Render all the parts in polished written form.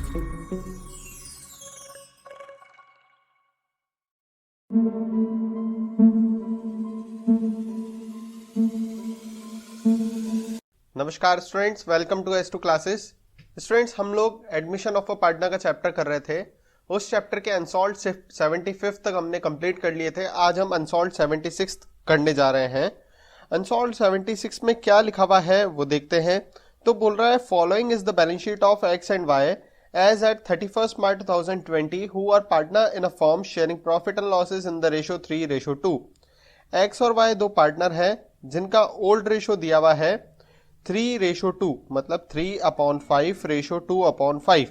नमस्कार students, welcome to S2 classes. Students, हम लोग एडमिशन ऑफ अ पार्टनर का चैप्टर कर रहे थे। उस चैप्टर के अनसॉल्व्ड 75 तक हमने कंप्लीट कर लिए थे। आज हम अनसॉल्व्ड 76 करने जा रहे हैं। अनसॉल्व्ड 76 में क्या लिखा हुआ है वो देखते हैं। तो बोल रहा है, following is the balance sheet of X and Y as at 31st March 2020 who are partner in a firm sharing profit and losses in the ratio 3:2। X और वाई दो पार्टनर हैं जिनका ओल्ड रेशो दिया हुआ है 3:2, मतलब 3/5:2/5।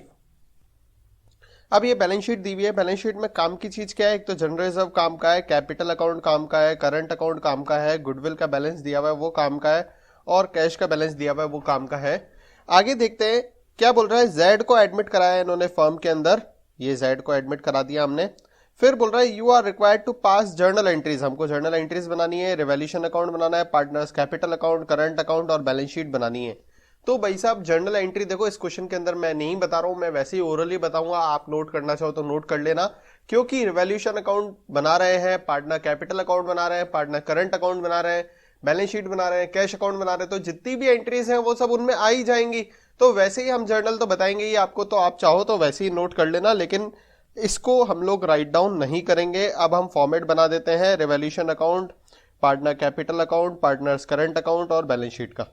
अब ये बैलेंस शीट दी हुई है। बैलेंस शीट में काम की चीज क्या है? एक तो जनरल रिजर्व काम का है, कैपिटल अकाउंट काम का है, करंट अकाउंट काम का है, गुडविल का बैलेंस दिया हुआ है वो काम का है, और कैश का बैलेंस दिया हुआ है वो काम का है। आगे देखते हैं क्या बोल रहा है। जेड को एडमिट कराया इन्होंने फर्म के अंदर, ये जेड को एडमिट करा दिया हमने। फिर बोल रहा है you are required to pass journal entries. हमको जर्नल एंट्रीज बनानी है, रिवैल्यूएशन अकाउंट बनाना है, partners capital account, current account और बैलेंस शीट बनानी है। तो भाई साहब, जर्नल एंट्री देखो, इस क्वेश्चन के अंदर मैं नहीं बता रहा हूं, मैं वैसे ही ओरली बताऊंगा। आप नोट करना चाहो तो नोट कर लेना, क्योंकि रिवैल्यूएशन अकाउंट बना रहे हैं, पार्टनर कैपिटल अकाउंट बना रहे हैं, पार्टनर करंट अकाउंट बना रहे हैं, बैलेंस शीट बना रहे हैं, कैश अकाउंट बना रहे हैं, तो जितनी भी एंट्रीज हैं वो सब उनमें आ ही जाएंगी। तो वैसे ही हम जर्नल तो बताएंगे ही आपको, तो आप चाहो तो वैसे ही नोट कर लेना, लेकिन इसको हम लोग राइट डाउन नहीं करेंगे। अब हम फॉर्मेट बना देते हैं revaluation account, partner capital account, partners current account और बैलेंस शीट का।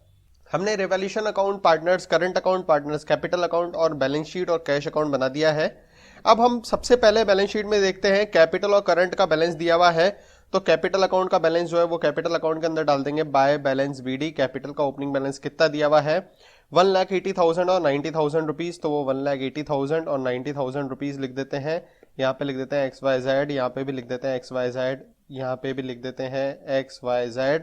हमने revaluation account, partners current account, partners capital account और बैलेंस शीट और कैश अकाउंट बना दिया है। अब हम सबसे पहले बैलेंस शीट में देखते हैं, कैपिटल और करंट का बैलेंस दिया हुआ है। तो कैपिटल अकाउंट का बैलेंस जो है वो कैपिटल अकाउंट के अंदर डाल देंगे बाय बैलेंस BD। कैपिटल का ओपनिंग बैलेंस कितना दिया हुआ है? 1,80,000 और 90,000 रुपीज। तो वो 1,80,000 और 90,000 रुपीज लिख देते हैं। यहाँ पे लिख देते हैं XYZ, यहाँ पे भी लिख देते हैं XYZ, यहाँ पे भी लिख देते हैं XYZ।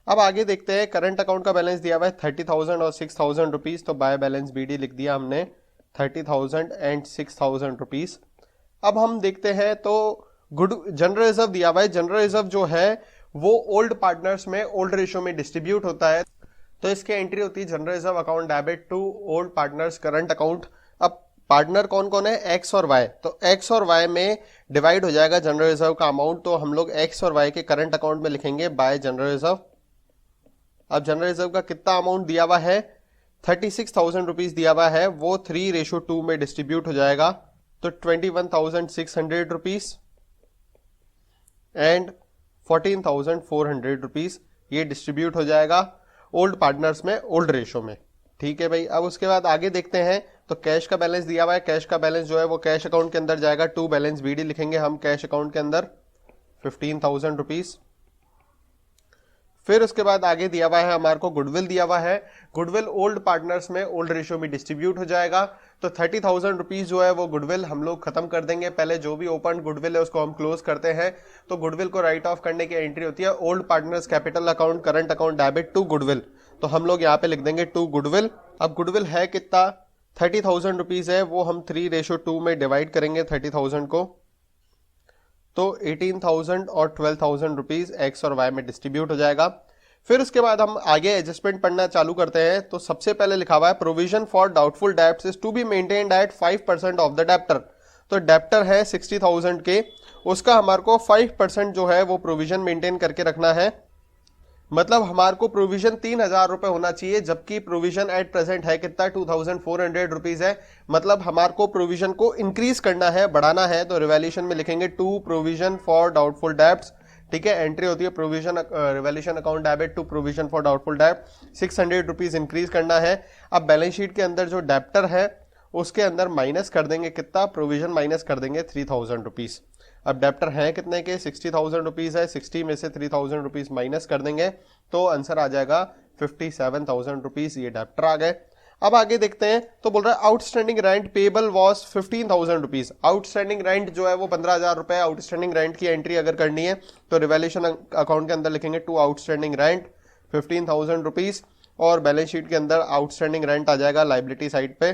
अब आगे देखते हैं, करंट अकाउंट का बैलेंस दिया हुआ है 30,000 और 6,000 रुपीज। तो बाय बैलेंस BD लिख दिया हमने 30,000 एंड 6,000 रुपीज। अब हम देखते हैं तो जनरल रिजर्व दिया हुआ है। जनरल रिजर्व जो है वो ओल्ड पार्टनर्स में ओल्ड रेशियो में डिस्ट्रीब्यूट होता है। तो इसकी एंट्री होती है general reserve account debit to old partners current account. अब पार्टनर कौन कौन है? एक्स और वाई। तो एक्स और वाई में डिवाइड हो जाएगा जनरल रिजर्व का अमाउंट। तो हम लोग एक्स और वाई के करंट अकाउंट में लिखेंगे बाय जनरल रिजर्व। अब जनरल रिजर्व का कितना अमाउंट दिया हुआ है? 36,000 रुपीज दिया हुआ है, वो 3:2 में डिस्ट्रीब्यूट हो जाएगा। तो 21,600 रुपीज एंड 14,400 रुपीज ये डिस्ट्रीब्यूट हो जाएगा ओल्ड पार्टनर्स में ओल्ड रेशो में। ठीक है भाई। अब उसके बाद आगे देखते हैं, तो कैश का बैलेंस दिया हुआ है। कैश का बैलेंस जो है वो कैश अकाउंट के अंदर जाएगा, टू बैलेंस BD लिखेंगे हम कैश अकाउंट के अंदर 15,000 रुपीज। फिर उसके बाद आगे दिया हुआ है हमारे को गुडविल दिया हुआ है। गुडविल ओल्ड पार्टनर्स में ओल्ड रेशियो में डिस्ट्रीब्यूट हो जाएगा। तो 30,000 रुपीज जो है वो गुडविल हम लोग खत्म कर देंगे। पहले जो भी ओपन गुडविल है उसको हम क्लोज करते हैं। तो गुडविल को राइट ऑफ करने की एंट्री होती है old partners capital account current account debit to goodwill. तो हम लोग यहाँ पे लिख देंगे टू गुडविल। अब गुडविल है कितना? 30,000 रुपीज है, वो हम 3:2 में डिवाइड करेंगे 30,000 को। तो 18,000 और 12,000 रुपीज एक्स और वाई में डिस्ट्रीब्यूट हो जाएगा। फिर उसके बाद हम आगे एडजस्टमेंट पढ़ना चालू करते हैं। तो सबसे पहले लिखा हुआ है provision for doubtful debts is to be maintained at 5% of the debtor. तो डेप्टर है 60,000 के, उसका हमारे को 5% जो है वो प्रोविजन मेंटेन करके रखना है। मतलब हमारे को प्रोविजन 3,000 रुपए होना चाहिए, जबकि प्रोविजन एट प्रेजेंट है कितना? 2,400 रुपीज है। मतलब हमारे को प्रोविजन को इंक्रीज करना है, बढ़ाना है। तो रिवैल्यूएशन में लिखेंगे to provision for doubtful debts. ठीक है। एंट्री होती है provision revaluation account debit to provision for doubtful डेब्ट, 600 रुपीज इंक्रीज करना है। अब बैलेंस शीट के अंदर जो डेप्टर है उसके अंदर माइनस कर देंगे कितना? प्रोविजन माइनस कर देंगे 3,000 रुपीज। अब डेप्टर है कितने के? 60,000 रुपीज है, 60 में से 3,000 रुपीज माइनस कर देंगे तो आंसर आ जाएगा 57,000 रुपीज। ये डेप्टर आ गए। अब आगे देखते हैं, तो बोल रहा है outstanding rent payable was 15,000 rupees. Outstanding rent जो है वो 15,000 रुपए। आउटस्टैंडिंग रेंट की एंट्री अगर करनी है तो रिवैल्यूएशन अकाउंट के अंदर लिखेंगे टू आउटस्टैंडिंग रेंट 15,000 रुपीज, और बैलेंस शीट के अंदर आउटस्टैंडिंग रेंट आ जाएगा लाइबिलिटी साइड पे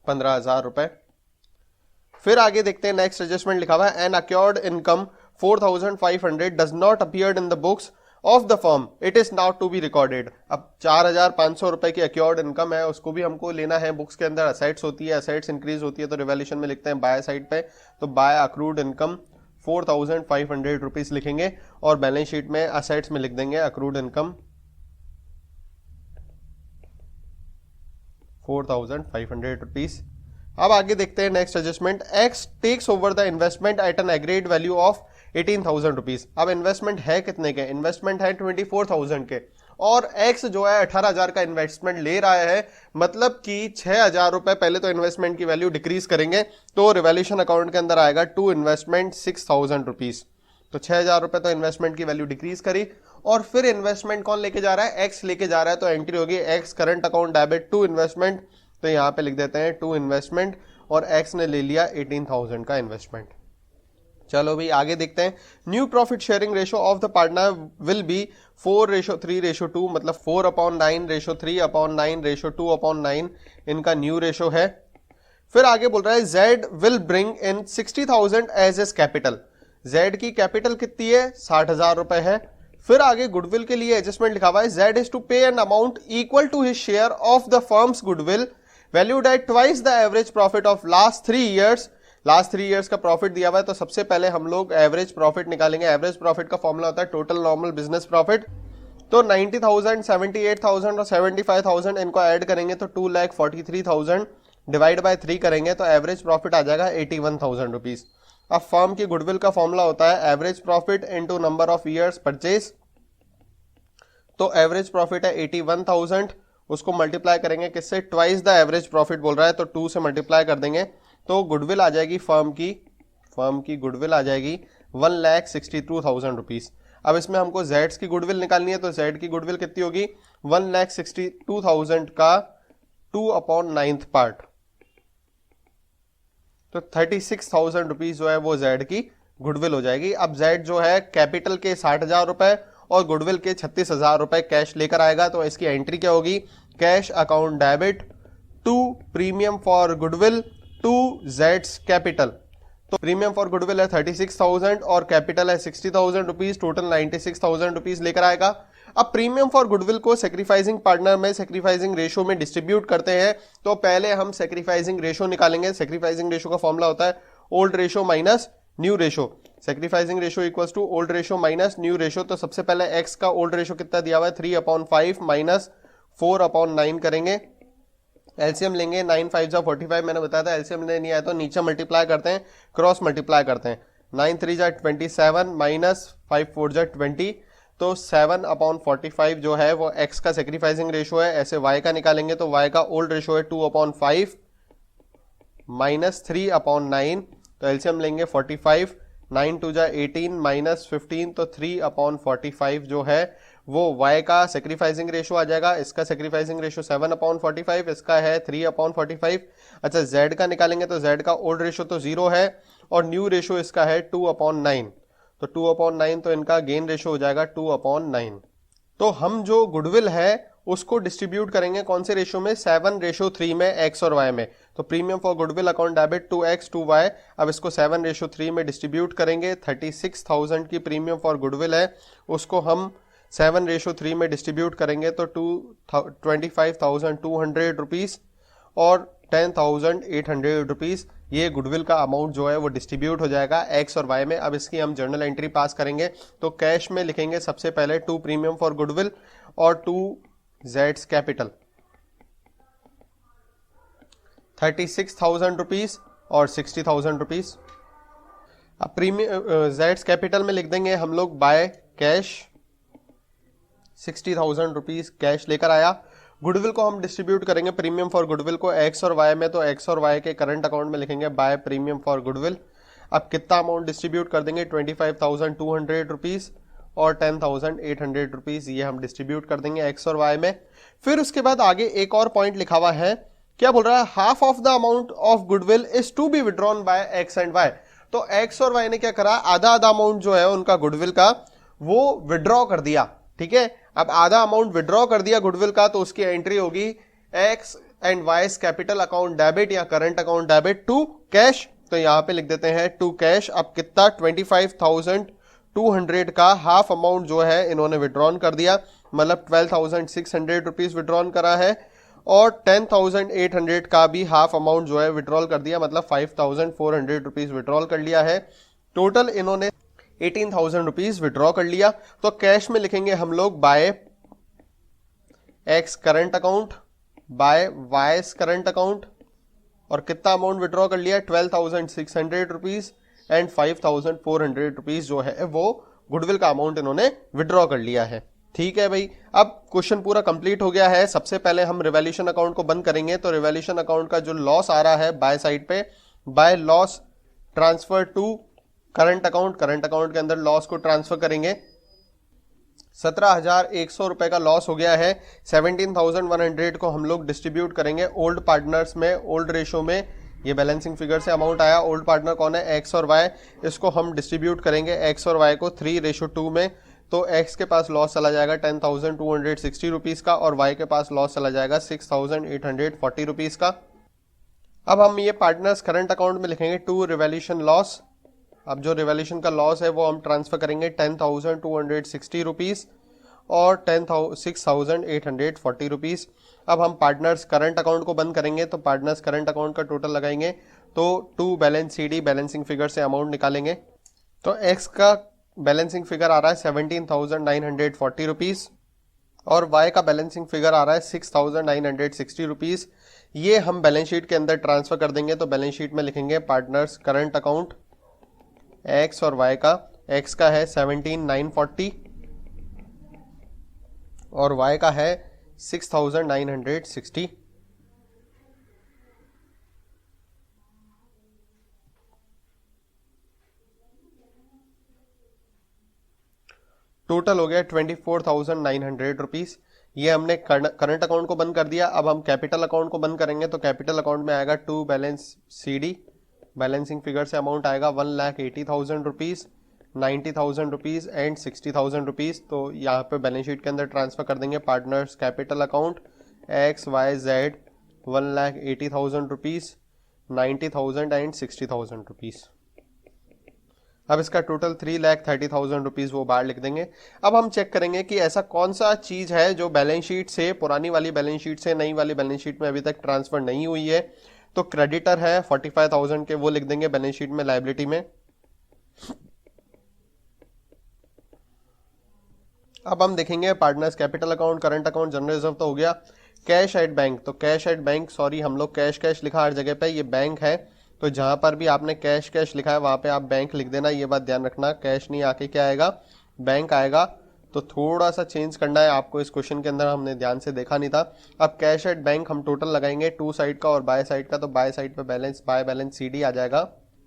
15,000 रुपए। फिर आगे देखते हैं, नेक्स्ट एडजस्टमेंट लिखा हुआ है an accrued income 4,500 does not appeared in the books of the firm it is now to be recorded. अब 4,500 रुपए की अक्योर्ड इनकम है, उसको भी हमको लेना है। बुक्स के अंदर असेट्स होती है, असेट्स इंक्रीज होती है तो रिवैल्यूएशन में लिखते हैं बाय साइड पे, तो बाय अक्रूड इनकम 4,500 रुपीज लिखेंगे और बैलेंस शीट में असेट्स में लिख देंगे अक्रूड इनकम 4,500 रुपीज। अब आगे देखते हैं next adjustment. X takes over the investment at an agreed value of 18,000 rupees. अब इन्वेस्टमेंट है कितने के? इन्वेस्टमेंट है 24,000 के, और एक्स जो है 18,000 का इन्वेस्टमेंट ले रहा है, मतलब कि 6,000 रुपए पहले तो इन्वेस्टमेंट की वैल्यू डिक्रीज करेंगे, तो रिवैल्यूएशन अकाउंट के अंदर आएगा टू इन्वेस्टमेंट 6,000 रुपीज। तो 6,000 रुपए तो इन्वेस्टमेंट की वैल्यू डिक्रीज करी, और फिर इन्वेस्टमेंट कौन लेके जा रहा है? एक्स लेके जा रहा है, तो एंट्री होगी X current account debit to investment, तो यहां पे लिख देते हैं टू इन्वेस्टमेंट, और एक्स ने ले लिया 18,000 का इन्वेस्टमेंट। चलो भाई आगे देखते हैं। New profit sharing ratio of the partner will be 4:3:2, मतलब 4/9:3/9:2/9 इनका न्यू रेशो है। फिर आगे बोल रहा है Z will bring in 60,000 as his capital. Z की कैपिटल कितनी है? 60,000 रुपए है। फिर आगे गुडविल के लिए एडजस्टमेंट लिखा हुआ है, Z is to pay an amount equal to his share of the firm's goodwill valued at twice the average profit of last 3 years. Last 3 years का प्रॉफिट दिया हुआ है, तो सबसे पहले हम लोग एवरेज प्रॉफिट निकालेंगे। एवरेज प्रॉफिट का फॉर्मूला होता है टोटल नॉर्मल बिजनेस प्रॉफिट। तो 90,000, 78,000 और 75,000 इनको ऐड करेंगे तो 2,43,000 डिवाइड बाय 3 करेंगे तो एवरेज प्रॉफिट आ जाएगा 81,000 रुपीज। अब फर्म की गुडविल का फॉर्मूला होता है average profit into number of years purchase. तो एवरेज प्रॉफिट है 81,000, उसको मल्टीप्लाई करेंगे किससे? ट्वाइस द एवरेज प्रॉफिट बोल रहा है, तो 2 से मल्टीप्लाई कर देंगे तो गुडविल आ जाएगी फर्म की गुडविल आ जाएगी 1,62,000 रुपीज। अब इसमें हमको जेड्स की गुडविल निकालनी है, तो जेड की गुडविल कितनी होगी? 1,62,000 का 2/9 पार्ट, तो 36,000 रुपीज जो है वो जेड की गुडविल हो जाएगी। अब जेड जो है कैपिटल के 60,000 रुपए और गुडविल के 36,000 रुपए कैश लेकर आएगा, तो इसकी एंट्री क्या होगी? Cash account debit to premium for goodwill to जेड्स कैपिटल। तो प्रीमियम फॉर गुडविल है 36,000 और कैपिटल है 60,000 रुपीज, टोटल 96,000 रुपीज लेकर आएगा। अब प्रीमियम फॉर गुडविल को सेक्रीफाइसिंग पार्टनर में सेक्रीफाइसिंग रेशो में डिस्ट्रीब्यूट करते हैं, तो पहले हम सेक्रीफाइसिंग रेशो निकालेंगे। सेक्रीफाइसिंग रेशो का फॉर्मूला होता है old ratio minus new ratio. Sacrificing ratio equals to old ratio minus new ratio. तो सबसे पहले एक्स का ओल्ड रेशो कितना दिया हुआ है? 3/5 माइनस 4/9 करेंगे। एलसीएम लेंगे, 9×5 = 45, मैंने बताया था। एलसीएम नहीं आया तो नीचे मल्टीप्लाई करते हैं, क्रॉस मल्टीप्लाई करते हैं। 9×3 = 27 माइनस 5×4 = 20, तो 7/45 जो है वो एक्स का सेक्रीफाइसिंग रेशो है। ऐसे वाई का निकालेंगे तो वाई का ओल्ड रेशो है 2/5 माइनस 3/9, तो एलसीएम लेंगे 45, 9×2 = 18 माइनस 15, तो 3/45 जो है वो y का सेक्रीफाइसिंग रेशो आ जाएगा। इसका सेक्रीफाइसिंग रेशो 7/45, इसका है 3/45। अच्छा z का निकालेंगे तो z का ओल्ड रेशो तो 0 है और न्यू रेशो इसका है 2/9, तो 2/9 तो इनका गेन रेशो हो जाएगा 2/9। तो हम जो गुडविल है उसको डिस्ट्रीब्यूट करेंगे कौन से रेशो में? 7:3 में एक्स और वाई में। तो premium for goodwill account debit to X to Y, अब इसको 7:3 में डिस्ट्रीब्यूट करेंगे। 36,000 की प्रीमियम फॉर गुडविल है, उसको हम 7:3 में डिस्ट्रीब्यूट करेंगे तो 25,200 रुपीज और 10,800 रुपीज, ये गुडविल का अमाउंट जो है वो डिस्ट्रीब्यूट हो जाएगा एक्स और वाई में। अब इसकी हम जर्नल एंट्री पास करेंगे, तो कैश में लिखेंगे सबसे पहले 2 प्रीमियम फॉर गुडविल और 2 जेड्स कैपिटल, 36,000 रुपीज और 60,000 रुपीज। अब प्रीमियम जेड्स कैपिटल में लिख देंगे हम लोग बाय कैश, 60,000 रुपीज कैश लेकर आया। गुडविल को हम डिस्ट्रीब्यूट करेंगे प्रीमियम फॉर गुडविल को एक्स और वाई में, तो एक्स और वाई के करंट अकाउंट में लिखेंगे बाय प्रीमियम फॉर गुडविल। अब कितना अमाउंट डिस्ट्रीब्यूट कर देंगे? 25,200 रुपीज और 10,800 रुपीज, ये हम डिस्ट्रीब्यूट कर देंगे एक्स और वाई में। फिर उसके बाद आगे एक और पॉइंट लिखा हुआ है, क्या बोल रहा है? Half of the amount of goodwill is to be withdrawn by X and Y. तो एक्स और वाई ने क्या करा? आधा अमाउंट जो है उनका गुडविल का वो विड्रॉ कर दिया, ठीक है। अब आधा अमाउंट विड्रॉ कर दिया गुडविल का, तो उसकी एंट्री होगी X and Y's capital account debit या current account debit to cash, तो यहां पे लिख देते हैं टू कैश। अब कितना? 25,000 200 का हाफ अमाउंट जो है इन्होंने विड्रॉन कर दिया, मतलब 12,600 रुपीज विड्रॉन करा है, और 10,800 का भी हाफ अमाउंट जो है विड्रॉल कर दिया, मतलब 5,400 रुपीज विड्रॉल कर लिया है। टोटल इन्होंने 18,000 रुपीज विड्रॉ कर लिया। तो कैश में लिखेंगे हम लोग by X current account, by Y's current account, और कितना अमाउंट विड्रॉ कर लिया, 12,600 रुपीज एंड 5,400 रुपीज जो है वो गुडविल का अमाउंट इन्होंने विड्रॉ कर लिया है। ठीक है भाई, अब क्वेश्चन पूरा कंप्लीट हो गया है। सबसे पहले हम रिवैल्यूएशन अकाउंट को बंद करेंगे। तो रिवैल्यूएशन अकाउंट का जो लॉस आ रहा है बाय साइड पे, by loss transfer to current account, current account के अंदर लॉस को ट्रांसफर करेंगे। 17,100 रुपए का लॉस हो गया है। 17,100 को हम लोग डिस्ट्रीब्यूट करेंगे ओल्ड पार्टनर्स में, ओल्ड रेशो में। ये बैलेंसिंग फिगर से अमाउंट आया। ओल्ड पार्टनर कौन है, एक्स और वाई। इसको हम डिस्ट्रीब्यूट करेंगे एक्स और वाई को 3:2 में। तो एक्स के पास लॉस चला जाएगा 10,260 रुपीज का, और वाई के पास लॉस चला जाएगा 6,840 रुपीज का। अब हम ये पार्टनर्स करंट अकाउंट में लिखेंगे टू रिवैल्यूएशन लॉस। अब जो रिवैल्यूएशन का लॉस है वो हम ट्रांसफर करेंगे 10,260 रुपीज और 6,840 रुपीज। अब हम पार्टनर्स करंट अकाउंट को बंद करेंगे। तो पार्टनर्स करंट अकाउंट का टोटल लगाएंगे, तो to balance CD balancing figure से अमाउंट निकालेंगे। तो एक्स का बैलेंसिंग फिगर आ रहा है 17,940 रुपीज, और वाई का बैलेंसिंग फिगर आ रहा है 6,960 रुपीज। ये हम बैलेंस शीट के अंदर ट्रांसफर कर देंगे। तो बैलेंस शीट में लिखेंगे पार्टनर्स करंट अकाउंट एक्स और वाई का। एक्स का है 17,940 और वाई का है 6,960। टोटल हो गया 24,900 रुपीज। ये हमने करंट अकाउंट को बंद कर दिया। अब हम कैपिटल अकाउंट को बंद करेंगे। तो कैपिटल अकाउंट में आएगा to balance CD balancing figure से अमाउंट आएगा 1,80,000 रुपीज, 90,000 रुपीज एंड 60,000 रुपीज। तो यहाँ पे बैलेंस शीट के अंदर ट्रांसफर कर देंगे partners capital account XYZ 1,80,000 rupees, 90,000 and 60,000 rupees. अब इसका टोटल 3,30,000 रुपीज वो बाहर लिख देंगे। अब हम चेक करेंगे कि ऐसा कौन सा चीज है जो बैलेंस शीट से, पुरानी वाली बैलेंस शीट से नई वाली बैलेंस शीट में अभी तक ट्रांसफर नहीं हुई है। तो क्रेडिटर है 45,000 के, वो लिख देंगे बैलेंस शीट में लायबिलिटी में। अब हम देखेंगे partners capital account, current account, general reserve तो हो गया। कैश एट बैंक, तो कैश एट बैंक, सॉरी हम लोग कैश कैश लिखा हर जगह पे, ये बैंक है। तो जहां पर भी आपने कैश कैश लिखा है वहां पे आप बैंक लिख देना, ये बात ध्यान रखना। कैश नहीं आके क्या आएगा, बैंक आएगा। तो थोड़ा सा चेंज करना है आपको इस क्वेश्चन के अंदर, हमने ध्यान से देखा नहीं था। अब कैश एट बैंक हम टोटल लगाएंगे टू साइड का और बाय साइड का। तो बाय साइड पे बैलेंस, बाय बैलेंस CD आ जाएगा।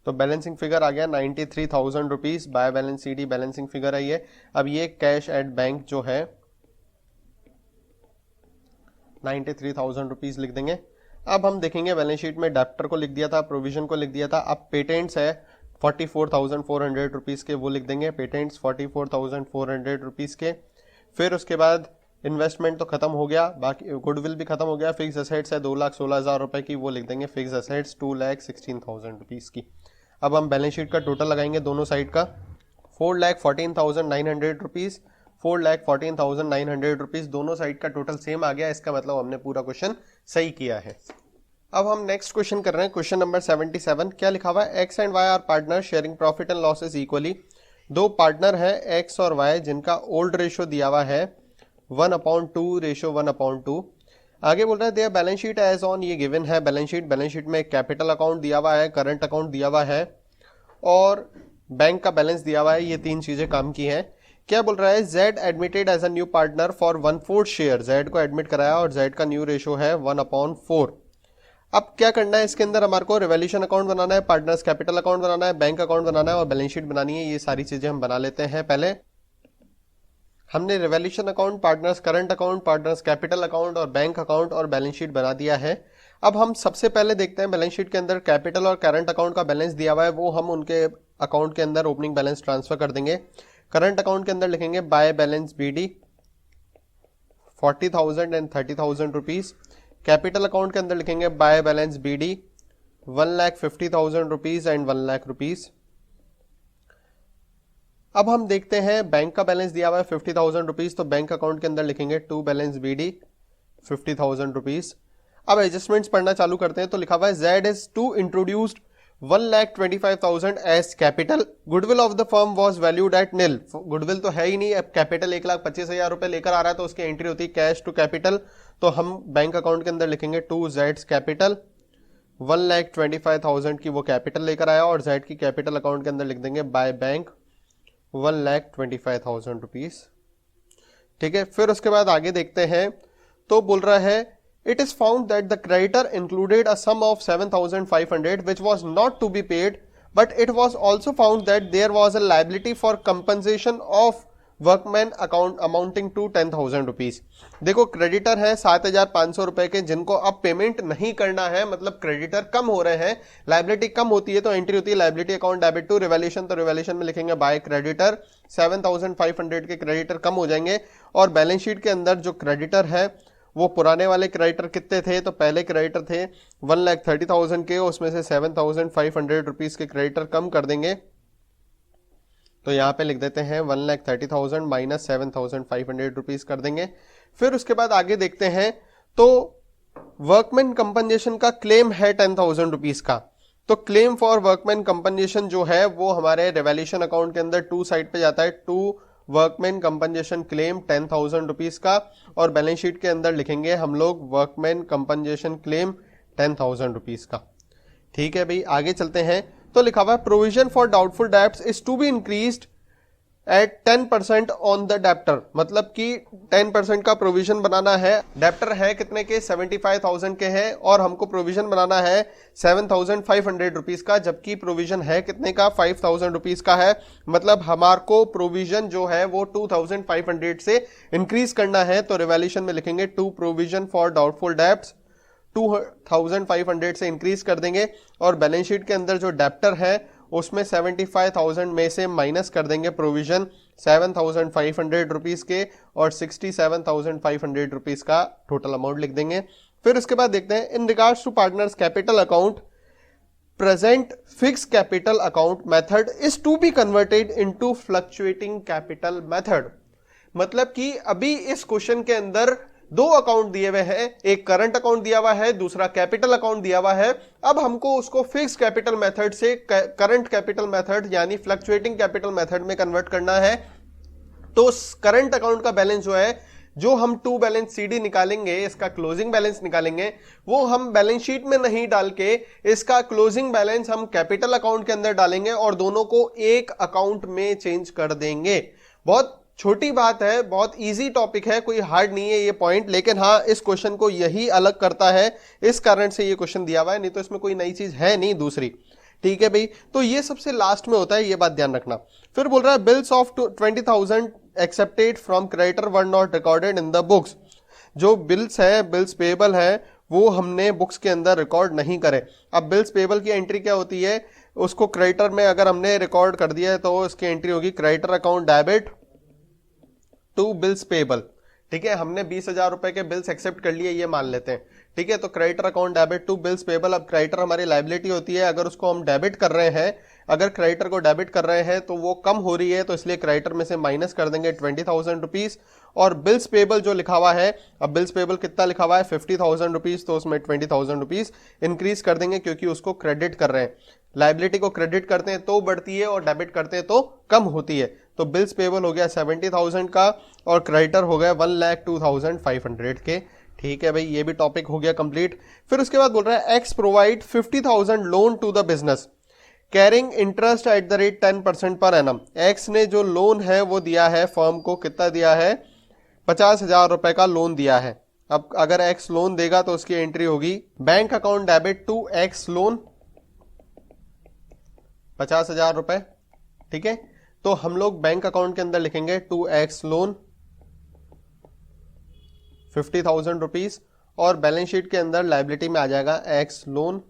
तो बैलेंसिंग फिगर आ गया 93,000 rupees, by balance CD balancing figure है ये। अब ये कैश एट बैंक जो है 93,000 रुपीज लिख देंगे। अब हम देखेंगे बैलेंस शीट में डेप्टर को लिख दिया था, प्रोविजन को लिख दिया था। अब पेटेंट्स है 44,400 रुपीज के, वो लिख देंगे पेटेंट्स 44,400 रुपीज के। फिर उसके बाद इन्वेस्टमेंट तो खत्म हो गया, बाकी गुडविल भी खत्म हो गया। फिक्स एसेट्स है 2,16,000 रुपए की, वो लिख देंगे फिक्स एसेट्स 2,16,000 रुपीज की। अब हम बैलेंस शीट का टोटल लगाएंगे दोनों साइड का, 4,14,900 रुपीज, 4,14,900 रुपीज, दोनों साइड का टोटल सेम आ गया। इसका मतलब हमने पूरा क्वेश्चन सही किया है। अब हम नेक्स्ट क्वेश्चन कर रहे हैं, क्वेश्चन नंबर 77। क्या लिखा हुआ है, X and Y are partner sharing profit and losses equally. दो पार्टनर है एक्स और वाई जिनका ओल्ड रेशो दिया हुआ है 1/2 रेशो 1/2। आगे बोल रहा है their balance sheet as on, ये गिवन है बैलेंस शीट। बैलेंस शीट में कैपिटल अकाउंट दिया हुआ है, करंट अकाउंट दिया हुआ है और बैंक का बैलेंस दिया हुआ है। ये तीन चीजें काम की हैं। क्या बोल रहा है, Z admitted as a new partner for 1/4 share. Z को एडमिट कराया और Z का न्यू रेशो है 1/4। अब क्या करना है, इसके अंदर हमारे को रिवैल्यूएशन अकाउंट बनाना है, पार्टनर्स कैपिटल अकाउंट बनाना है, बैंक अकाउंट बनाना है और बैलेंस शीट बनानी है। ये सारी चीजें हम बना लेते हैं। पहले हमने revaluation account, partners current account, partners capital account और बैंक अकाउंट और बैलेंस शीट बना दिया है। अब हम सबसे पहले देखते हैं बैलेंस शीट के अंदर कैपिटल और करंट अकाउंट का बैलेंस दिया हुआ है, वो हम उनके अकाउंट के अंदर ओपनिंग बैलेंस ट्रांसफर कर देंगे। करंट अकाउंट के अंदर लिखेंगे by balance BD 40,000 and 30,000 rupees. Capital account के अंदर लिखेंगे by balance BD 1,50,000 rupees and 1,00,000 rupees. अब हम देखते हैं बैंक का बैलेंस दिया हुआ है 50,000 रुपीज, तो बैंक अकाउंट के अंदर लिखेंगे टू बैलेंस BD 50,000 रुपीज। अब एडजस्टमेंट्स पढ़ना चालू करते हैं, तो लिखा हुआ है Z is to introduced 1,25,000 as capital, goodwill of the firm was valued at nil. Goodwill तो है ही नहीं, अब कैपिटल 1,25,000 रुपए लेकर आ रहा है तो उसकी एंट्री होती है कैश टू कैपिटल, तो हम बैंक अकाउंट के अंदर लिखेंगे टू जेड्स कैपिटल, 1,25,000 की वो कैपिटल लेकर आया और जेड की कैपिटल अकाउंट के अंदर लिख देंगे बाय बैंक 1,25,000 रुपीज। ठीक है, फिर उसके बाद आगे देखते हैं, तो बोल रहा है it is found that the creditor included a sum of 7,500 which was not to be paid, but it was also found that there was a liability for compensation of workman account amounting to 10,000 rupees। देखो creditor है 7,500 रुपए के, जिनको अब payment नहीं करना है, मतलब क्रेडिटर कम हो रहे हैं, लाइबिलिटी कम होती है, तो एंट्री होती है liability account debit to revaluation, तो रिवैल्यूएशन में लिखेंगे बाय क्रेडिटर 7,500 के क्रेडिटर कम हो जाएंगे। और बैलेंस शीट के अंदर जो क्रेडिटर है वो पुराने वाले क्रेडिटर कितने थे, तो पहले क्रेडिटर थे 1,30,000 के, उसमें से 7,500 रुपीज के क्रेडिटर कम कर देंगे, तो यहां पे लिख देते हैं 1,30,000 माइनस 7,500 रुपीज कर देंगे। फिर उसके बाद आगे देखते हैं, तो वर्कमैन कंपनसेशन का क्लेम है 10,000 रुपीज का, तो क्लेम फॉर वर्कमैन कंपनसेशन जो है वो हमारे रिवैल्यूएशन अकाउंट के अंदर टू साइड पे जाता है, to workman compensation claim 10,000 rupees का, और बैलेंस शीट के अंदर लिखेंगे हम लोग वर्कमैन कंपनसेशन क्लेम 10,000 रुपीज का। ठीक है भाई, आगे चलते हैं, तो लिखा हुआ है provision for doubtful debts is to be increased at 10% on the debtor, मतलब कि 10% का प्रोविजन बनाना है। डेप्टर है कितने के, 75,000 के हैं, और हमको प्रोविजन बनाना है 7,500 रुपीज का, जबकि प्रोविजन है कितने का, 5,000 रुपीज का है। मतलब हमारे को प्रोविजन जो है वो 2,500 से इंक्रीज करना है, तो रिवैल्यूएशन में लिखेंगे to provision for doubtful debts 2,500 से इंक्रीज कर देंगे, और बैलेंस शीट के अंदर जो डेप्टर है उसमें 75,000 में से माइनस कर देंगे प्रोविजन 7,500 रुपीज के, और 67,500 रुपीज का टोटल अमाउंट लिख देंगे। फिर उसके बाद देखते हैं, in regards to partners capital account present fixed capital account method is to be converted into fluctuating capital method. मतलब कि अभी इस क्वेश्चन के अंदर दो अकाउंट दिए हुए हैं, एक करंट अकाउंट दिया हुआ है, दूसरा कैपिटल अकाउंट दिया हुआ है। अब हमको उसको फिक्स कैपिटल मेथड से करंट कैपिटल मेथड यानी फ्लक्चुएटिंग कैपिटल मेथड में कन्वर्ट करना है। तो करंट अकाउंट का बैलेंस जो है, जो हम टू बैलेंस CD निकालेंगे, इसका क्लोजिंग बैलेंस निकालेंगे, वो हम बैलेंस शीट में नहीं डाल के इसका क्लोजिंग बैलेंस हम कैपिटल अकाउंट के अंदर डालेंगे और दोनों को एक अकाउंट में चेंज कर देंगे। बहुत छोटी बात है, बहुत इजी टॉपिक है, कोई हार्ड नहीं है ये पॉइंट, लेकिन हाँ इस क्वेश्चन को यही अलग करता है, इस कारण से ये क्वेश्चन दिया हुआ है, नहीं तो इसमें कोई नई चीज है नहीं दूसरी। ठीक है भाई, तो ये सबसे लास्ट में होता है, ये बात ध्यान रखना। फिर बोल रहा है bills of 20,000 accepted from creditor were not recorded in the books. जो बिल्स है, बिल्स पेबल है, वो हमने बुक्स के अंदर रिकॉर्ड नहीं करे। अब बिल्स पेबल की एंट्री क्या होती है, उसको क्रेडिटर में अगर हमने रिकॉर्ड कर दिया है तो उसकी एंट्री होगी creditor account debit to bills payable. ठीक है, हमने 20,000 रुपए के बिल्स एक्सेप्ट कर लिए, ये मान लेते हैं। ठीक है, तो creditor account debit to bills payable. अब क्रेडिटर हमारी लायबिलिटी होती है, अगर उसको हम डेबिट कर रहे हैं, अगर क्रेडिटर को डेबिट कर रहे हैं तो वो कम हो रही है, तो इसलिए क्रेडिटर में से माइनस कर देंगे 20,000 रुपीज। और बिल्स पेबल जो लिखा हुआ है, अब बिल्स पेबल कितना लिखा हुआ है 50,000 रुपीज, तो उसमें 20,000 रुपीज इंक्रीज कर देंगे क्योंकि उसको क्रेडिट कर रहे हैं। लायबिलिटी को क्रेडिट करते हैं तो बढ़ती है और डेबिट करते हैं तो कम होती है। तो बिल्स पेबल हो गया 70,000 का और क्रेडिटर हो गया 1,02,500 के। ठीक है भाई, ये भी टॉपिक हो गया कंप्लीट। फिर उसके बाद बोल रहा है X provide 50,000 loan to the business carrying interest at the rate 10% per annum. X ने जो लोन है वो दिया है फर्म को, कितना दिया है, 50,000 रुपए का लोन दिया है। अब अगर एक्स लोन देगा तो उसकी एंट्री होगी bank account debit to X loan 50,000 रुपए। ठीक है, तो हम लोग बैंक अकाउंट के अंदर लिखेंगे टू एक्स लोन 50,000 रुपीज, और बैलेंस शीट के अंदर लायबिलिटी में आ जाएगा एक्स लोन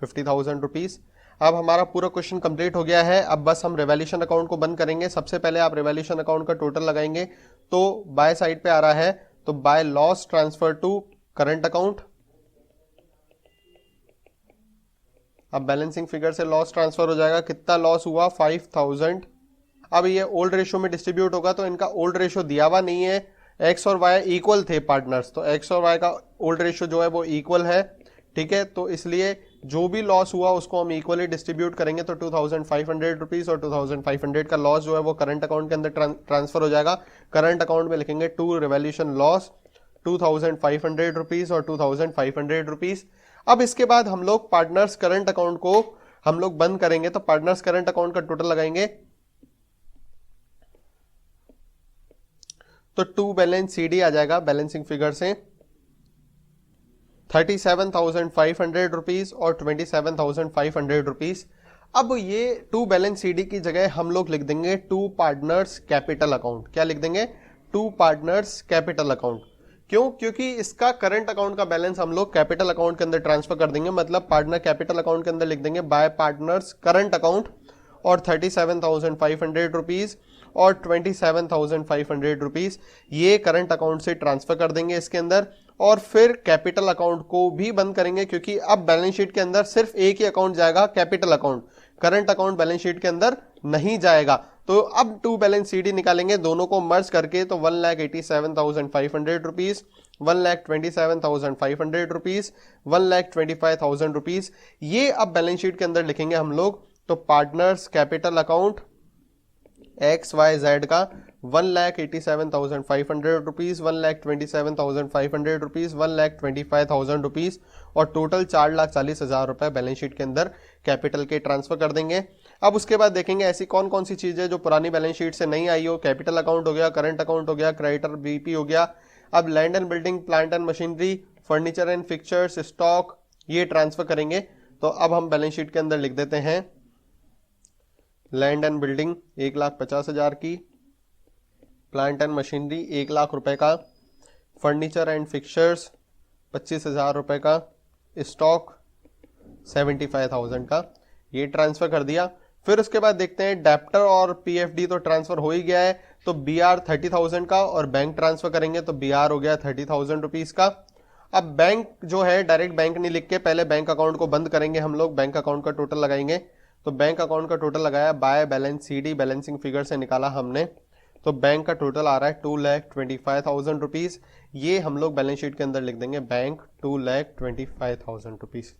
50,000 रुपीज। अब हमारा पूरा क्वेश्चन कंप्लीट हो गया है। अब बस हम रिवैल्यूएशन अकाउंट को बंद करेंगे। सबसे पहले आप रिवैल्यूएशन अकाउंट का टोटल लगाएंगे, तो बाय साइड पे आ रहा है, तो by loss transfer to current account. अब बैलेंसिंग फिगर से लॉस ट्रांसफर हो जाएगा, कितना लॉस हुआ 5,000 अब ये ओल्ड रेशो में डिस्ट्रीब्यूट होगा तो इनका ओल्ड रेशो दिया हुआ नहीं है, एक्स और वाई इक्वल थे पार्टनर्स, तो एक्स और वाई का ओल्ड रेशो जो है वो इक्वल है, ठीक है। तो इसलिए जो भी लॉस हुआ उसको हम इक्वली डिस्ट्रीब्यूट करेंगे, तो 2500 रुपीज और 2500 का लॉस जो है वो करंट अकाउंट के अंदर ट्रांसफर हो जाएगा। करंट अकाउंट में लिखेंगे टू रिवॉल्यूशन लॉस 2500 रुपीज और 2500 रुपीज। अब इसके बाद हम लोग पार्टनर्स करंट अकाउंट को हम लोग बंद करेंगे, तो पार्टनर्स करंट अकाउंट का टोटल लगाएंगे तो टू बैलेंस सीडी आ जाएगा बैलेंसिंग फिगर से 37,500 रुपीज और 27,500 रुपीज। अब ये टू बैलेंस सीडी की जगह हम लोग लिख देंगे टू पार्टनर्स कैपिटल अकाउंट। क्या लिख देंगे? To partners capital account. क्यों? क्योंकि इसका करंट अकाउंट का बैलेंस हम लोग कैपिटल अकाउंट के अंदर ट्रांसफर कर देंगे, मतलब पार्टनर कैपिटल अकाउंट के अंदर लिख देंगे बाय पार्टनर्स करंट अकाउंट और 37,500 रुपीज और 27,500 रुपीज ये करंट अकाउंट से ट्रांसफर कर देंगे इसके अंदर, और फिर कैपिटल अकाउंट को भी बंद करेंगे क्योंकि अब बैलेंस शीट के अंदर सिर्फ एक ही अकाउंट जाएगा, capital account. Current account balance sheet के अंदर नहीं जाएगा। तो अब टू बैलेंस सीडी निकालेंगे, दोनों को मर्ज करके, तो 1,87,500 रुपीज, 1,27,500 रुपीज, 1,25,000 रुपीज, ये अब बैलेंस शीट के अंदर लिखेंगे हम लोग। तो पार्टनर्स कैपिटल अकाउंट XYZ का 1,87,500 रुपीज, 1,27,500 रुपीज, 1,25,000 रुपीज और टोटल 4,40,000 रुपए बैलेंस शीट के अंदर कैपिटल के ट्रांसफर कर देंगे। अब उसके बाद देखेंगे ऐसी कौन कौन सी चीजें जो पुरानी बैलेंस शीट से नहीं आई हो। कैपिटल अकाउंट हो गया, करंट अकाउंट हो गया, क्रेडिटर बीपी हो गया। अब land and building, plant and machinery, furniture and fixtures, stock, ये ट्रांसफर करेंगे। तो अब हम बैलेंस शीट के अंदर लिख देते हैं लैंड एंड बिल्डिंग 1,50,000 की, प्लांट एंड मशीनरी 1 लाख रुपए का, फर्नीचर एंड फिक्चर्स 25,000 रुपए का, स्टॉक 75,000 का, ये ट्रांसफर कर दिया। फिर उसके बाद देखते हैं डेप्टर और पीएफडी तो ट्रांसफर हो ही गया है, तो बीआर 30,000 का और बैंक ट्रांसफर करेंगे तो बीआर हो गया 30,000 रुपीज का। अब बैंक जो है डायरेक्ट बैंक नहीं लिख के पहले बैंक अकाउंट को बंद करेंगे हम लोग, बैंक अकाउंट का टोटल लगाएंगे। तो बैंक अकाउंट का टोटल लगाया by balance CD balancing figure से निकाला हमने, तो बैंक का टोटल आ रहा है 2,25,000 रुपीज। ये हम लोग बैलेंस शीट के अंदर लिख देंगे बैंक 2,25,000 रुपीज।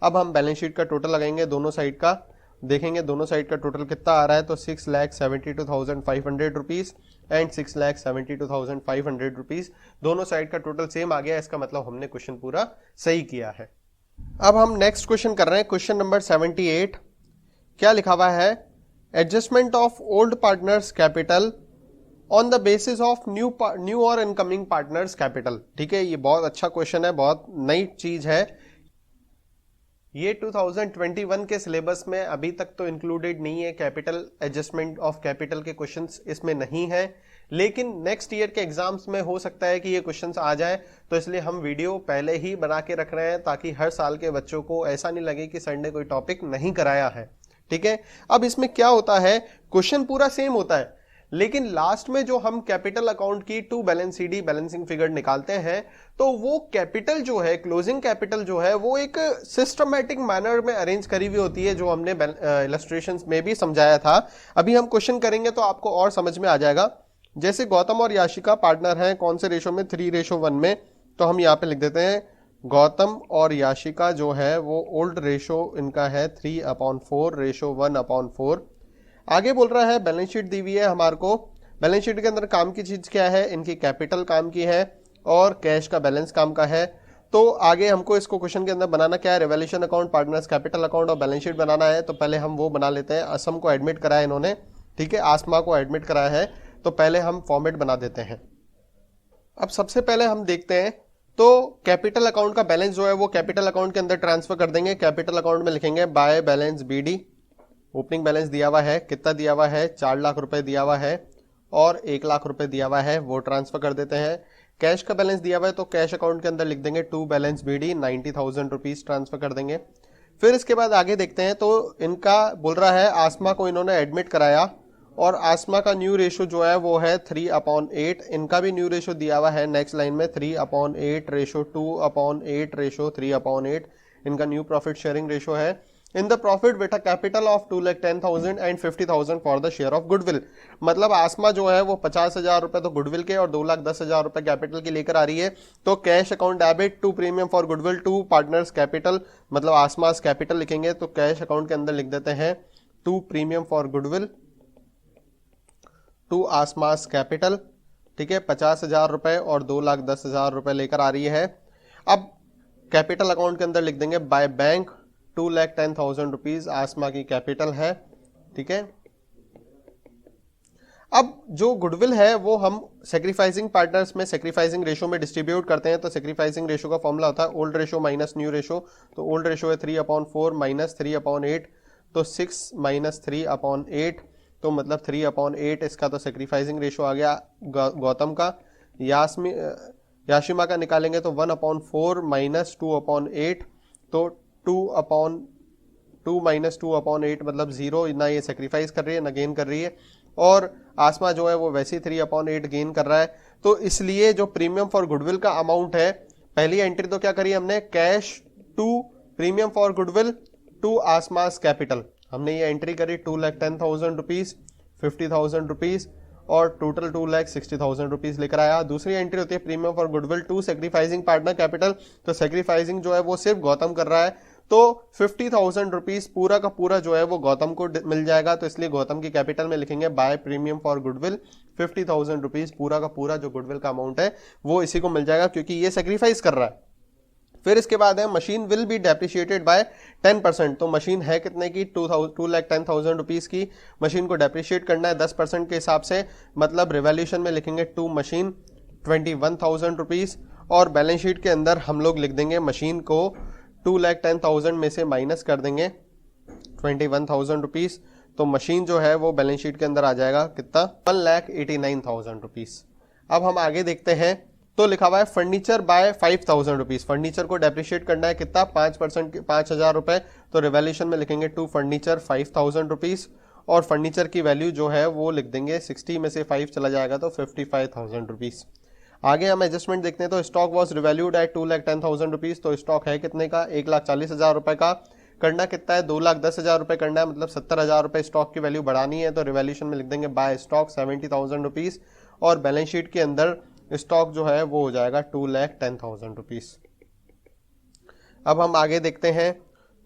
अब हम बैलेंस शीट का टोटल लगाएंगे दोनों साइड का, देखेंगे दोनों साइड का टोटल कितना आ रहा है, तो 6,72,500 रुपीज एंड 6,72,500 रुपीज, दोनों साइड का टोटल सेम आ गया। इसका मतलब हमने क्वेश्चन पूरा सही किया है। अब हम नेक्स्ट क्वेश्चन कर रहे हैं, क्वेश्चन नंबर 78। क्या लिखा हुआ है? Adjustment of old partners capital on the basis of new और इनकमिंग पार्टनर्स कैपिटल। ठीक है, ये बहुत अच्छा क्वेश्चन है, बहुत नई चीज है। ये 2021 के सिलेबस में अभी तक तो इंक्लूडेड नहीं है, कैपिटल एडजस्टमेंट ऑफ कैपिटल के क्वेश्चंस इसमें नहीं है, लेकिन नेक्स्ट ईयर के एग्जाम्स में हो सकता है कि ये क्वेश्चंस आ जाए, तो इसलिए हम वीडियो पहले ही बना के रख रहे हैं ताकि हर साल के बच्चों को ऐसा नहीं लगे कि सर ने कोई टॉपिक नहीं कराया है। ठीक है, अब इसमें क्या होता है, क्वेश्चन पूरा सेम होता है, लेकिन लास्ट में जो हम कैपिटल अकाउंट की to balance CD balancing figure निकालते हैं, तो वो कैपिटल जो है, क्लोजिंग कैपिटल जो है, वो एक सिस्टमैटिक मैनर में अरेंज करी हुई होती है, जो हमने इलस्ट्रेशंस में भी समझाया था। अभी हम क्वेश्चन करेंगे तो आपको और समझ में आ जाएगा। जैसे गौतम और याशिका पार्टनर हैं, कौन से रेशो में? 3:1 में। तो हम यहाँ पे लिख देते हैं गौतम और याशिका जो है वो ओल्ड रेशो इनका है 3/4 रेशो 1/4। आगे बोल रहा है बैलेंस शीट दी हुई है हमारे को, बैलेंस शीट के अंदर काम की चीज क्या है, इनकी कैपिटल काम की है और कैश का बैलेंस काम का है। तो आगे हमको इसको क्वेश्चन के अंदर बनाना क्या है, revolution account, partners capital account और बैलेंस शीट बनाना है। तो पहले हम वो बना लेते हैं। असम को एडमिट कराया इन्होंने, ठीक है, आसमा को एडमिट कराया है, तो पहले हम फॉर्मेट बना देते हैं। अब सबसे पहले हम देखते हैं, तो कैपिटल अकाउंट का बैलेंस जो है वो कैपिटल अकाउंट के अंदर ट्रांसफर कर देंगे। कैपिटल अकाउंट में लिखेंगे by balance BD, opening balance दिया हुआ है, कितना दिया हुआ है, 4 लाख रुपए दिया हुआ है और 1 लाख रुपए दिया हुआ है, वो ट्रांसफर कर देते हैं। कैश का बैलेंस दिया हुआ है, तो कैश अकाउंट के अंदर लिख देंगे to balance BD 90,000 rupees transfer कर देंगे। फिर इसके बाद आगे देखते हैं, तो इनका बोल रहा है आसमा को इन्होंने एडमिट कराया और आसमा का न्यू रेशो जो है वो है 3/8, इनका भी न्यू रेशो दिया हुआ है नेक्स्ट लाइन में 3/8 रेशो 2/8 रेशो 3/8, इनका न्यू प्रॉफिट शेयरिंग रेशो है। In the profit with a capital of 2,10,000 and 50,000 for the share of goodwill. मतलब आसमा जो है वो 50,000 रुपए तो गुडविल के और 2,10,000 रुपए कैपिटल की लेकर आ रही है। तो cash account debit to premium for goodwill to partners capital, मतलब आसमास कैपिटल लिखेंगे तो कैश अकाउंट के अंदर लिख देते हैं to premium for goodwill to आसमास कैपिटल। ठीक है, 50,000 रुपए और 2,10,000 रुपए लेकर आ रही है। अब कैपिटल अकाउंट के अंदर लिख देंगे बाय बैंक 2,10,000 रुपीज आसमा की कैपिटल है। ठीक है, अब जो गुडविल है वो हम सेक्रीफाइसिंग पार्टनर्स में सेक्रीफाइसिंग रेशो में डिस्ट्रीब्यूट करते हैं। तो सेक्रीफाइसिंग रेशो का फॉर्मूला होता है old ratio minus new ratio. तो ओल्ड रेशो है 3/4 माइनस 3/8, तो 6 माइनस 3/8, तो मतलब 3/8 इसका तो सेक्रीफाइसिंग रेशो आ गया गौतम का। याशिमा का निकालेंगे तो 1/4 माइनस 2/8, तो 2 माइनस 2/8 मतलब 0, ना ये सेक्रीफाइस कर रही है ना गेन कर रही है। और आसमा जो है वो वैसे ही 3/8 गेन कर रहा है। तो इसलिए जो प्रीमियम फॉर गुडविल का अमाउंट है, पहली एंट्री तो क्या करी हमने, cash to premium for goodwill to आसमास कैपिटल, हमने ये एंट्री करी 2,10,000 रुपीज, 50,000 रुपीज और टोटल 2,60,000 रुपीज लेकर आया। दूसरी एंट्री होती है premium for goodwill to sacrificing partner capital. तो सेक्रीफाइसिंग जो है वो सिर्फ गौतम कर रहा है, तो 50,000 रुपीज पूरा का पूरा जो है वो गौतम को मिल जाएगा। तो इसलिए गौतम की कैपिटल में लिखेंगे by premium for goodwill 50,000 rupees, पूरा का पूरा जो गुडविल का अमाउंट है वो इसी को मिल जाएगा क्योंकि ये सेक्रीफाइस कर रहा है। फिर इसके बाद है machine will be depreciated by 10%। तो मशीन है कितने की, 2,10,000 रुपीज की मशीन को डेप्रिशिएट करना है 10% के हिसाब से। मतलब रिवैल्यूएशन में लिखेंगे टू मशीन 21,000 रुपीज और बैलेंस शीट के अंदर हम लोग लिख देंगे मशीन को 2,10,000 में से माइनस कर देंगे 21,000 रुपीज। तो मशीन जो है वो बैलेंस शीट के अंदर आ जाएगा कितना, 1,89,000 रुपीज। अब हम आगे देखते हैं तो लिखा हुआ है फर्नीचर बाय 5,000 रुपीज। फर्नीचर को डेप्रिशिएट करना है कितना, 5% 5,000 रुपए। तो रिवैल्यूएशन में लिखेंगे टू फर्नीचर 5,000 रुपीज और फर्नीचर की वैल्यू जो है वो लिख देंगे 60 में से 5 चला जाएगा तो 55,000 रुपीज। आगे हम एडजस्टमेंट देखते हैं तो stock was revalued at 2,10,000 rupees. तो स्टॉक है कितने का, 1,40,000 रुपए का। करना कितना है, 2,10,000 रुपए करना है, मतलब 70,000 रुपए स्टॉक की वैल्यू बढ़ानी है। तो रिवैल्यूएशन में लिख देंगे बाय स्टॉक 70,000 रुपीज और बैलेंस शीट के अंदर स्टॉक जो है वो हो जाएगा 2,10,000 रुपीज। अब हम आगे देखते हैं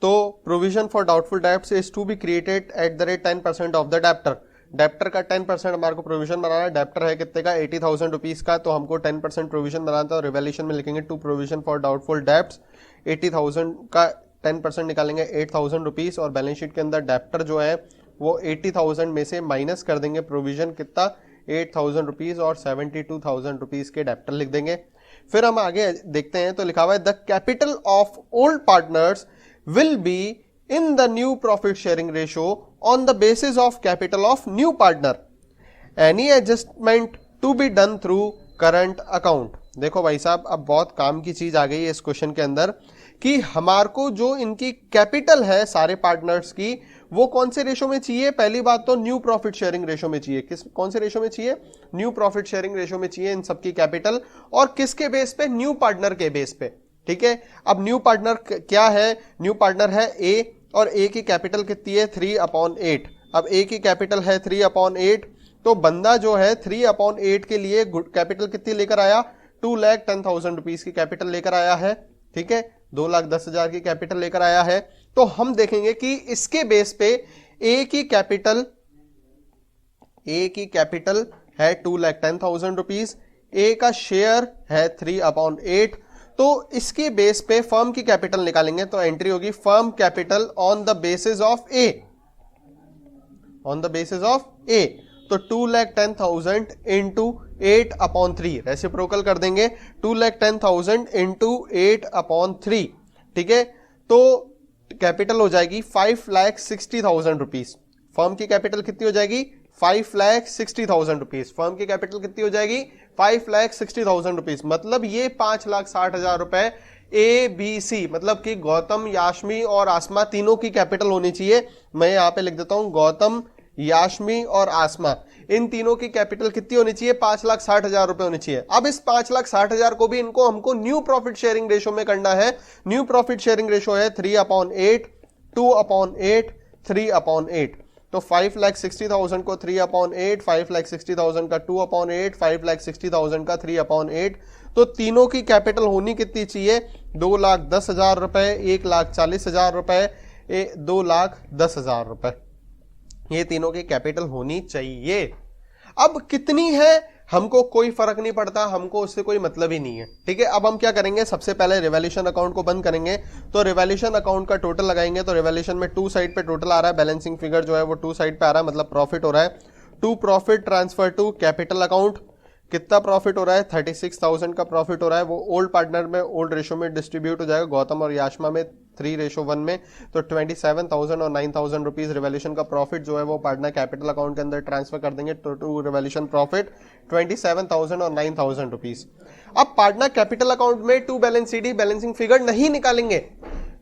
तो provision for doubtful debts is to be created at the rate 10% of the debtor. Debtor का 10% हमारे को प्रोविजन बनाना है। डेप्टर है कितने का, 80,000 रुपीज का। तो हमको 10% प्रोविजन बनाना है। रिवैल्यूएशन में लिखेंगे to provision for doubtful debts, 80,000 का 10% निकालेंगे 8,000 रुपीज और बैलेंस शीट के अंदर डेप्टर जो है वो 80,000 में से माइनस कर देंगे प्रोविजन कितना, 8,000 रुपीज और 72,000 रुपीज के डेप्टर लिख देंगे। फिर हम आगे देखते हैं तो लिखा हुआ है the capital of old partners will be in the new profit sharing ratio on the basis of capital of new partner, any adjustment to be done through current account. देखो भाई साहब, अब बहुत काम की चीज आ गई है इस क्वेश्चन के अंदर कि हमारे को जो इनकी कैपिटल है सारे पार्टनर्स की वो कौन से रेशो में चाहिए। पहली बात तो न्यू प्रॉफिट शेयरिंग रेशो में चाहिए। कौन से रेशो में चाहिए, न्यू प्रॉफिट शेयरिंग रेशो में चाहिए इन सबकी कैपिटल। और किसके बेस पे, न्यू पार्टनर के बेस पे। ठीक है, अब न्यू पार्टनर क्या है, न्यू पार्टनर है ए और ए की कैपिटल कितनी है 3/8। अब ए की कैपिटल है 3/8, तो बंदा जो है 3/8 के लिए कैपिटल कितनी लेकर आया, 2,10,000 रुपीज की कैपिटल लेकर आया है। ठीक है, 2,10,000 की कैपिटल लेकर आया है। तो हम देखेंगे कि इसके बेस पे ए की कैपिटल है 2,10,000 रुपीज, ए का शेयर है 3/8। तो इसके बेस पे फर्म की कैपिटल निकालेंगे तो एंट्री होगी firm capital on the basis of A, तो 2,10,000 इंटू 8/3 रेसिप्रोकल कर देंगे, 2,10,000 इंटू 8/3। ठीक है, तो कैपिटल हो जाएगी 5,60,000 रुपीज। फर्म की कैपिटल कितनी हो जाएगी, 5,60,000 रुपीज। फर्म की कैपिटल कितनी हो जाएगी, 5,60,000 रुपीज। मतलब ये 5,60,000 रुपए ए बी सी, मतलब कि गौतम, याशमी और आसमा तीनों की कैपिटल होनी चाहिए। मैं यहां पे लिख देता हूं गौतम, याशमी और आसमा, इन तीनों की कैपिटल कितनी होनी चाहिए, 5,60,000 रुपए होनी चाहिए। अब इस 5,60,000 को भी हमको न्यू प्रॉफिट शेयरिंग रेशो में करना है। न्यू प्रॉफिट शेयरिंग रेशो है 3/8, 2/8 3/8। तो 5,60,000 को 3/8, 5,60,000 का 2/8, 5,60,000 का 3/8। तो तीनों की कैपिटल होनी कितनी चाहिए? 2,10,000 रुपए, 1,40,000 रुपए, 2,10,000 रुपए। ये तीनों की कैपिटल होनी चाहिए। अब कितनी है हमको कोई फर्क नहीं पड़ता, हमको उससे कोई मतलब ही नहीं है, ठीक है। अब हम क्या करेंगे, सबसे पहले रिवैल्यूएशन अकाउंट को बंद करेंगे। तो रिवैल्यूएशन अकाउंट का टोटल लगाएंगे, तो रिवैल्यूएशन में 2 साइड पे टोटल आ रहा है, बैलेंसिंग फिगर जो है वो 2 साइड पे आ रहा है, मतलब प्रॉफिट हो रहा है। To profit transfer to capital account. कितना प्रॉफिट हो रहा है? 36,000 का प्रॉफिट हो रहा है। वो ओल्ड पार्टनर में ओल्ड रेशो में डिस्ट्रीब्यूट हो जाएगा, गौतम और याशमा में 3:1 में। तो 27,000 और 9,000 रुपीज रिवैल्यूएशन का प्रॉफिट जो है वो पार्टनर कैपिटल अकाउंट के अंदर ट्रांसफर कर देंगे। टू रिवैल्यूएशन प्रॉफिट 27,000 और 9,000 रुपीज। अब पार्टनर कैपिटल अकाउंट में to balance CD balancing figure नहीं निकालेंगे,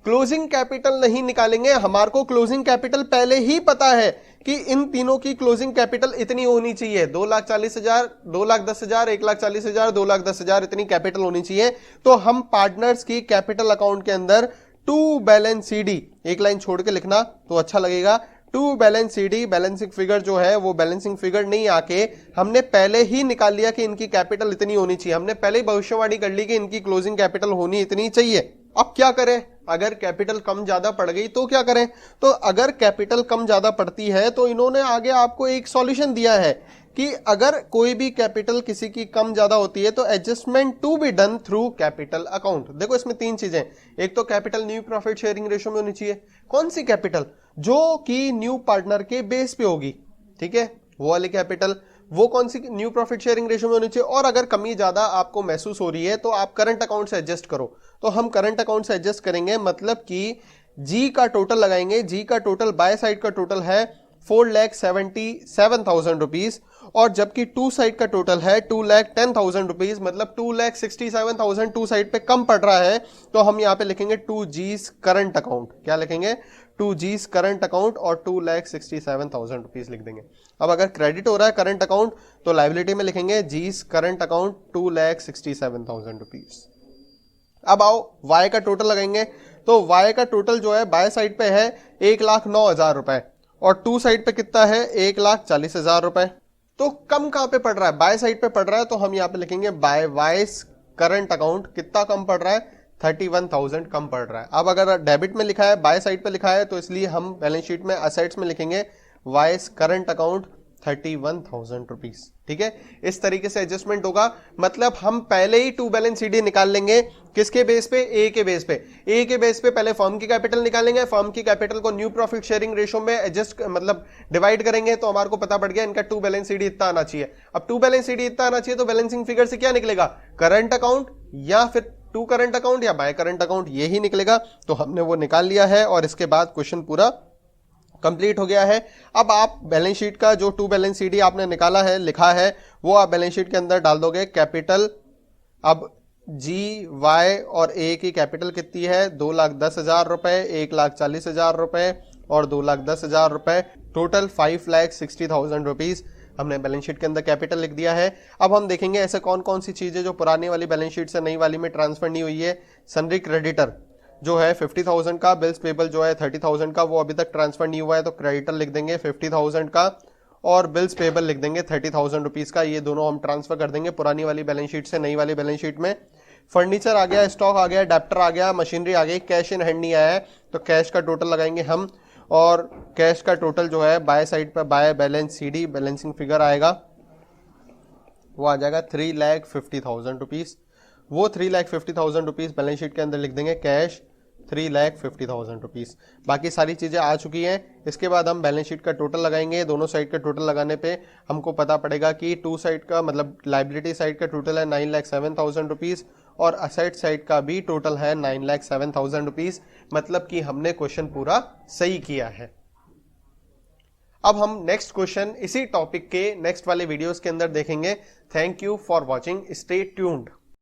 क्लोजिंग कैपिटल नहीं निकालेंगे। हमारे को क्लोजिंग कैपिटल पहले ही पता है कि इन तीनों की क्लोजिंग कैपिटल इतनी होनी चाहिए, 2,40,000, 2,10,000, 1,40,000, 2,10,000 इतनी कैपिटल होनी चाहिए। तो हम पार्टनर्स की कैपिटल अकाउंट के अंदर टू बैलेंस सीडी, एक लाइन छोड़ के लिखना तो अच्छा लगेगा, to balance CD balancing figure जो है वो बैलेंसिंग फिगर नहीं आके हमने पहले ही निकाल लिया कि इनकी कैपिटल इतनी होनी चाहिए। हमने पहले ही भविष्यवाणी कर ली कि इनकी क्लोजिंग कैपिटल होनी इतनी चाहिए। अब क्या करें, अगर कैपिटल कम ज्यादा पड़ गई तो क्या करें? तो अगर कैपिटल कम ज्यादा पड़ती है तो इन्होंने आगे आपको एक सॉल्यूशन दिया है कि अगर कोई भी कैपिटल किसी की कम ज्यादा होती है तो adjustment to be done through capital account. देखो इसमें 3 चीजें, एक तो capital new profit sharing ratio में होनी चाहिए। कौन सी कैपिटल? जो कि न्यू पार्टनर के बेस पे होगी, ठीक है, वो वाली कैपिटल। वो कौन सी? न्यू प्रॉफिट शेयरिंग रेशो में होनी चाहिए। और अगर कमी ज्यादा आपको महसूस हो रही है तो आप करंट अकाउंट से एडजस्ट करो। तो हम करंट अकाउंट से एडजस्ट करेंगे, मतलब कि जी का टोटल लगाएंगे। जी का टोटल बाय साइड का टोटल है 4,77,000 रुपीज, और जबकि टू साइड का टोटल है 2,10,000 रुपीज, मतलब 2,67,000 टू साइड पे कम पड़ रहा है। तो हम यहाँ पे लिखेंगे 2G's करंट अकाउंट। क्या लिखेंगे? 2G's करंट अकाउंट, और 2,67,000 रुपीज लिख देंगे। अब अगर क्रेडिट हो रहा है करंट अकाउंट तो लायबिलिटी में लिखेंगे G's करंट अकाउंट 2,67,000 रुपीज। अब आओ वाई का टोटल लगाएंगे। तो वाई का टोटल जो है बाय साइड पे है 1,09,000 रुपए, और टू साइड पे कितना है? 1,40,000 रुपए। तो कम कहां पे पड़ रहा है? बाय साइड पे पड़ रहा है। तो हम यहां पे लिखेंगे बाय वाइस करंट अकाउंट कितना कम पड़ रहा है? 31,000 कम पड़ रहा है। अब अगर डेबिट में लिखा है, बाय साइड पे लिखा है, तो इसलिए हम बैलेंस शीट में असेट्स में लिखेंगे वाइस करंट अकाउंट 31,000 रुपीज, ठीक है। इस तरीके से एडजस्टमेंट होगा, मतलब हम पहले ही टू बैलेंस सीडी निकाल लेंगे। किसके बेस पे? ए के बेस पे। ए के बेस पे पहले फर्म की कैपिटल निकालेंगे, फर्म की कैपिटल को न्यू प्रॉफिट शेयरिंग रेशो में एडजस्ट मतलब डिवाइड करेंगे, तो हमारे को पता पड़ गया इनका टू बैलेंस सीडी इतना आना चाहिए। अब टू बैलेंस सीडी इतना आना चाहिए तो बैलेंसिंग फिगर से क्या निकलेगा? करंट अकाउंट या फिर टू करंट अकाउंट या बाय करंट अकाउंट, यही निकलेगा। तो हमने वो निकाल लिया है और इसके बाद क्वेश्चन पूरा कंप्लीट हो गया है। अब आप बैलेंस शीट का जो टू बैलेंस सीडी आपने निकाला है, लिखा है, वो आप बैलेंस शीट के अंदर डाल दोगे। कैपिटल, अब जी, वाई और ए की कैपिटल कितनी है? 2,10,000 रुपए, 1,40,000 रुपए और 2,10,000 रुपए, टोटल 5,60,000 रुपीज हमने बैलेंस शीट के अंदर कैपिटल लिख दिया है। अब हम देखेंगे ऐसे कौन कौन सी चीजें जो पुरानी वाली बैलेंस शीट से नई वाली में ट्रांसफर नहीं हुई है। सन्ड्री क्रेडिटर जो है 50,000 का, बिल्स पेबल जो है 30,000 का, वो अभी तक ट्रांसफर नहीं हुआ है, तो क्रेडिटर लिख देंगे 50,000 का और बिल्स पेबल लिख देंगे 30,000 रुपीज का। ये दोनों हम ट्रांसफर कर देंगे पुरानी वाली बैलेंस शीट से नई वाली बैलेंस शीट में। फर्नीचर आ गया, स्टॉक आ गया, डेप्टर आ गया, मशीनरी आ गई, कैश इन हैंड नहीं आया है, तो कैश का टोटल लगाएंगे हम, और कैश का टोटल जो है बाय साइड पर by balance CD balancing figure आएगा, वो आ जाएगा 3,50,000 रुपीज। वो 3,50,000 रुपीज बैलेंस शीट के अंदर लिख देंगे कैश 3,50,000 रुपीज। बाकी सारी चीजें आ चुकी हैं। इसके बाद हम बैलेंस शीट का टोटल लगाएंगे। दोनों साइड का टोटल लगाने पे हमको पता पड़ेगा कि टू साइड का मतलब लाइबिलिटी साइड का टोटल है 9,07,000 रुपीज और असेट साइड का भी टोटल है 9,07,000 रुपीज, मतलब कि हमने क्वेश्चन पूरा सही किया है। अब हम नेक्स्ट क्वेश्चन इसी टॉपिक के नेक्स्ट वाले वीडियोस के अंदर देखेंगे। Thank you for watching, stay tuned.